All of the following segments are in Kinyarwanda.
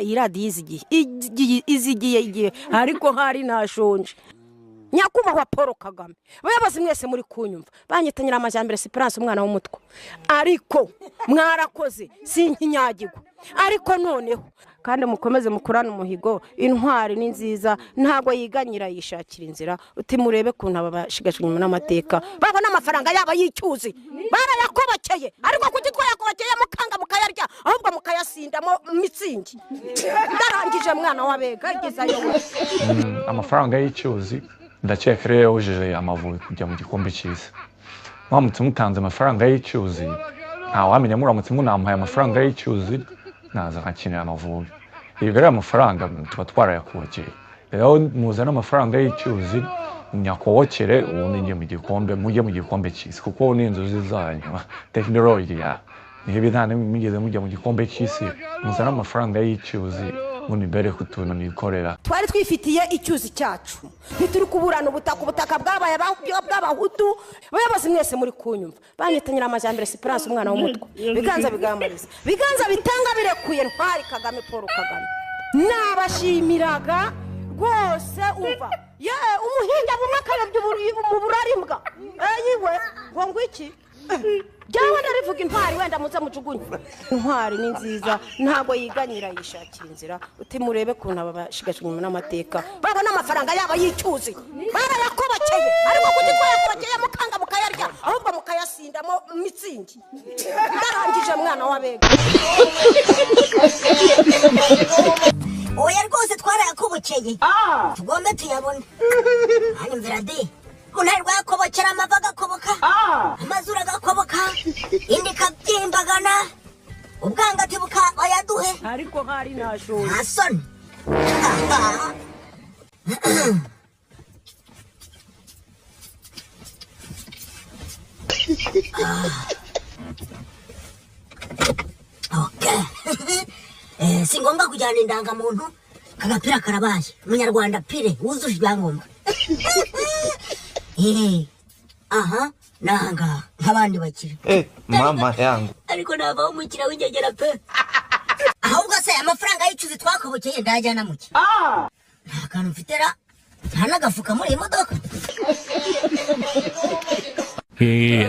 iradiyo izigiye ariko hari nashonje nyakubahwa Paul Kagame bayabaze mwese muri kunyumva banyitanyira amajyambere Esperance umwana w'umutwe ariko mwarakoze sinkinyagirwa ariko noneho kandi mukomeze mukurana umuhigo intwari ni nziza ntago yiganyira yishakira inzira uti murebe kuntu abashigashwe nyuma n'amateka babona amafaranga yaba yicyuzi barayakobokeye ariko kugitwa yakobokeye mukanga mukayarya ahubwo mukayasindamo mitsingi ndarangije mwana wabega igizayo amafaranga y'icyuzi ndakeka rero ujije Amavubi kujya mu gikombe cy'isi mwamutse mutanze amafaranga y'icyuzi ntawamenya muramutse munamuhaye amafaranga y'icyuzi naza nkakinira Amavubi ibyo rero amafaranga tuba twarayakubokeye rero muzana amafaranga y'icyuzi nyakobokere ubundi njye mu gikombe mujye mu gikombe cy'isi kuko ni inzozi zanyu technology ya niba nta migeze mujya mu gikombe cy'isi muzana amafaranga y'icyuzi ubundi mbere kutuntu nikorera twari twifitiye icyuzi cyacu bituri kuburana ubutaka bwabaye bw'abahutu bayabaze mwese muri kunyumva banyitanyira amajyambere Esperance umwana w'umutwe biganza bigamariza biganza bitanga birekuye ntwari Kagame Paul Kagame nabashimiraga rwose umva ye umuhinga bumwe akayobya mu burarimbwa yiwe ngo iki Jawa narivuga intwari wenda muze mujugunye intwari ni nziza ntago yiganyira yishakira inzira uti murebe kuntu abashigashwe nyuma n'amateka babona amafaranga yaba yicyuzi barayakobokeye ariko kugitwa yakobokeye mukanga mukayarya ahubwo mukayasindamo mitsingi ndarangije mwana wabega oya rwose twarayakobokeye tugombe tuyabone hanyuma virade Unai rwakobokera amava agakoboka amazura agakoboka indi kabyimbagana ubwangati bukabayaduhe ariko hari nashonje ntasoni okay si ngombwa kujyana indangamuntu kagapira karabaye umunyarwanda pire wuzuje ibyangombwa aha nanga nk'abandi bakiri mama yangu ariko nava umukira w'ingegera pe ahubwo se amafaranga y'icyuzi twakobokeye ndajyana muki nta kantu mfitera nta n'agafuka muri imodoka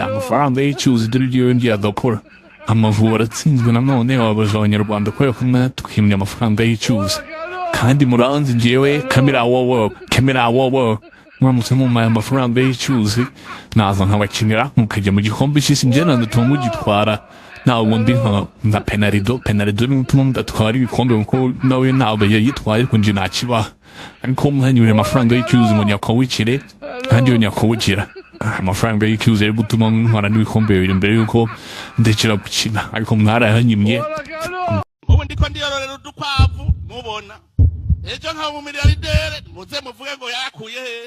amafaranga y'icyuzi dore iyo ngiye agakora Amavubi aratsinzwe nanone wabaje abanyarwanda ko yakumwe twimye amafaranga y'icyuzi kandi muranzi njyewe kamera wowo muramutse mumaye amafaranga y'icyuzi naza nkabakinira mukajya mu gikombe cy'isi njye nanatuma mugitwara ntabwo ndi nka penarido ni utuma mudatwara ibikombe kuko nawe ntabwo yayitwaye ariko nje nakibaha ariko mwanyure amafaranga y'icyuzi ngo nyakawukire kandi yo nyakawukira amafaranga y'icyuzi ari gutuma ntwara n'ibikombe bibiri mbere yuko ndekera gukina ariko mwarayanyimye ubu ndiko ndiyororera udukwavu mubona ejo nka mu miliyardere muze muvuge ngo yakuye he